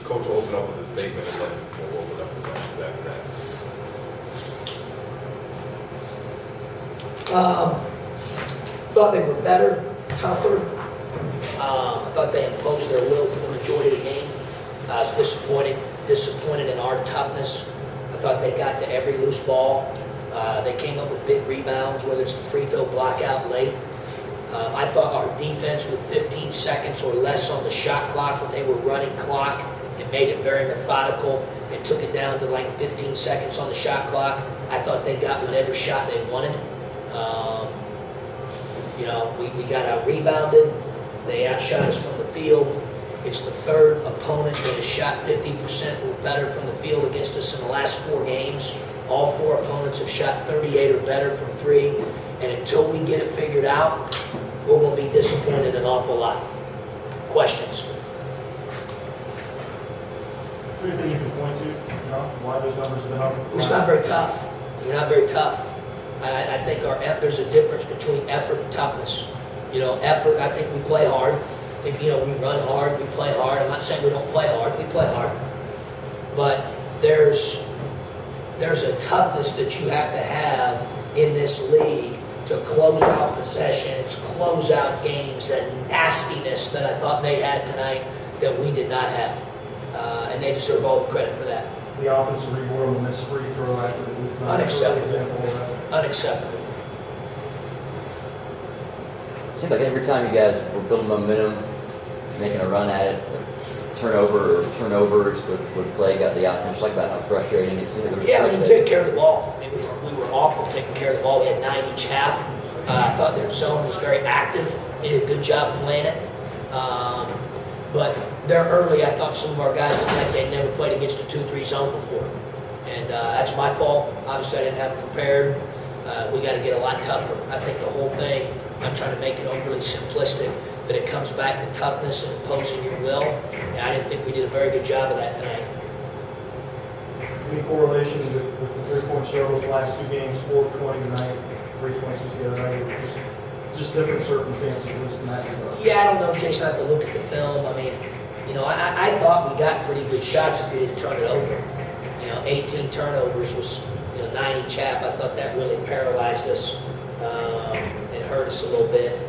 Coach will open up with a statement and then we'll open up the questions after that. Thought they were better, tougher. I thought they imposed their will for the majority of the game. I was disappointed in our toughness. I thought they got to every loose ball. They came up with big rebounds, whether it's the free throw block out late. I thought our defense with 15 seconds or less on the shot clock when they were running clock, it made it very methodical and took it down to like 15 seconds on the shot clock. I thought they got whatever shot they wanted. We got out-rebounded. They outshot us from the field. It's the third opponent that has shot 50% or better from the field against us in the last 4 games. All 4 opponents have shot 38 or better from 3. And until we get it figured out, we're going to be disappointed an awful lot. Questions? Anything you can point to, John, why those numbers have been up? It's not very tough. We're not very tough. I think there's a difference between effort and toughness. Effort, I think we play hard. I think, we run hard, we play hard. I'm not saying we don't play hard, we play hard. But there's a toughness that you have to have in this league to close out possessions, close out games, that nastiness that I thought they had tonight that we did not have. And they deserve all the credit for that. The offensive reward on this free throw after the week. Unacceptable. Example of that. Unacceptable. Seems like every time you guys were building momentum, making a run at it, turnovers would plague out the offense. Like about how frustrating it seemed. Yeah, we didn't take care of the ball. I mean, we were awful taking care of the ball. We had 9 each half. I thought their zone was very active. They did a good job playing it. But there early, I thought some of our guys looked like they'd never played against a 2-3 zone before. And that's my fault. Obviously, I didn't have it prepared. We got to get a lot tougher. I think the whole thing, I'm trying to make it overly simplistic, but it comes back to toughness and imposing your will. And I didn't think we did a very good job of that tonight. Any correlation with the 3-point struggles the last 2 games, 4-20 tonight, 3-26 the other night, just different circumstances, at least in that regard? Yeah, I don't know, Jason. I have to look at the film. I mean, I thought we got pretty good shots if we didn't turn it over. 18 turnovers was, 9 each half. I thought that really paralyzed us. It hurt us a little bit.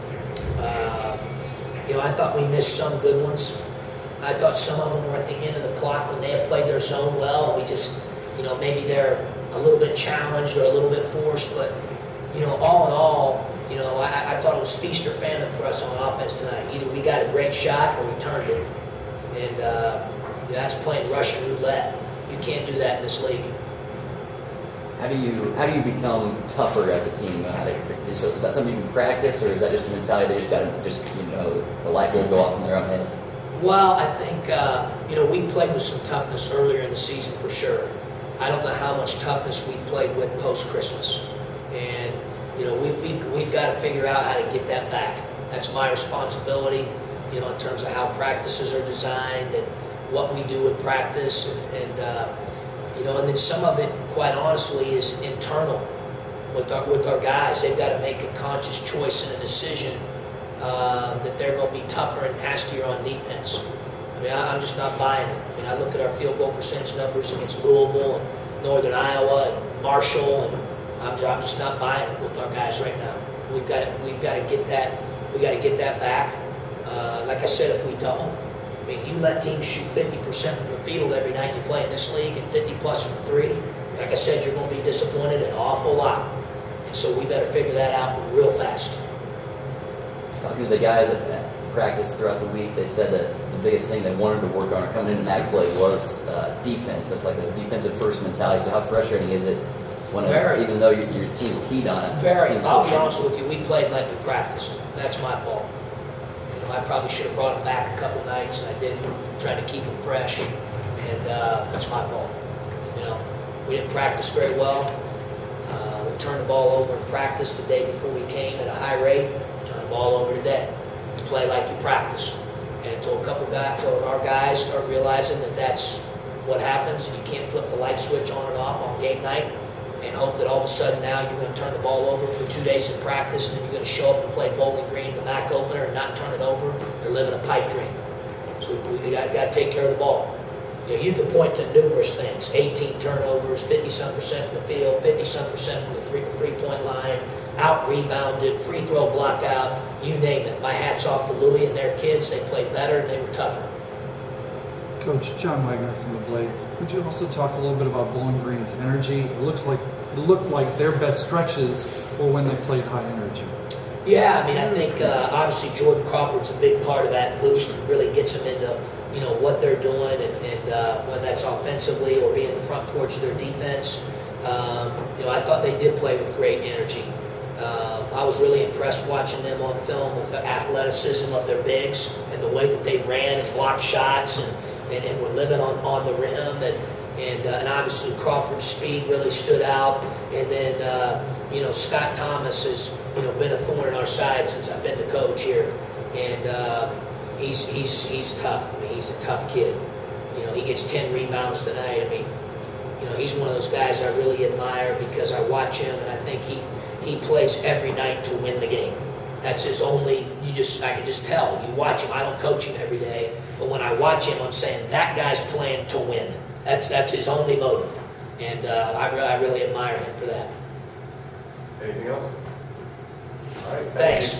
I thought we missed some good ones. I thought some of them were at the end of the clock when they had played their zone well, and we just, maybe they're a little bit challenged or a little bit forced, but, all in all, I thought it was feast or famine for us on offense tonight. Either we got a great shot or we turned it. And that's playing Russian roulette. You can't do that in this league. How do you become tougher as a team? Is that something you can practice, or is that just a mentality they just got to the light bulb go off in their own heads? Well, I think we played with some toughness earlier in the season for sure. I don't know how much toughness we played with post-Christmas, and we've got to figure out how to get that back. That's my responsibility, in terms of how practices are designed and what we do in practice, and then some of it, quite honestly, is internal with our guys. They've got to make a conscious choice and a decision that they're going to be tougher and nastier on defense. I mean, I'm just not buying it. I mean, I look at our field goal percentage numbers against Louisville and Northern Iowa and Marshall, and I'm just not buying it with our guys right now. We've got to get that. We got to get that back. Like I said, if we don't, I mean, you let teams shoot 50% from the field every night you play in this league and 50 plus from 3. Like I said, you're going to be disappointed an awful lot. And so we better figure that out real fast. Talking to the guys at practice throughout the week, they said that the biggest thing they wanted to work on or coming into mag play was defense. That's like a defensive first mentality. So how frustrating is it when even though your team's keyed on it? Very. I'll be honest with you, we played like we practiced. That's my fault. I probably should have brought him back a couple nights, and I didn't, trying to keep him fresh, and that's my fault. We didn't practice very well. We turned the ball over in practice the day before we came at a high rate. Turn the ball over today. You play like you practice. And until our guys start realizing that that's what happens, and you can't flip the light switch on and off on game night and hope that all of a sudden now you're going to turn the ball over for 2 days in practice, and then you're going to show up and play Bowling Green, the MAC opener, and not turn it over. They're living a pipe dream. So we got to take care of the ball. You can point to numerous things, 18 turnovers, 50-some% from the field, 50-some% from the three-point line, out-rebounded, free throw block out, you name it. My hat's off to Louis and their kids. They played better and they were tougher. Coach John Wagner from the Blade. Would you also talk a little bit about Bowling Green's energy? It looked like their best stretches were when they played high energy. Yeah, I mean, I think obviously Jordan Crawford's a big part of that boost and really gets them into, what they're doing and whether that's offensively or being the front porch of their defense. I thought they did play with great energy. I was really impressed watching them on film with the athleticism of their bigs and the way that they ran and blocked shots and were living on the rim. And obviously Crawford's speed really stood out. And then, Scott Thomas has, been a thorn in our side since I've been the coach here. And he's tough. I mean, he's a tough kid. He gets 10 rebounds tonight. I mean, he's one of those guys I really admire because I watch him and I think he plays every night to win the game. That's his only, I can just tell. You watch him, I don't coach him every day, but when I watch him, I'm saying that guy's playing to win. That's his only motive. And I really admire him for that. Anything else? All right. Thanks.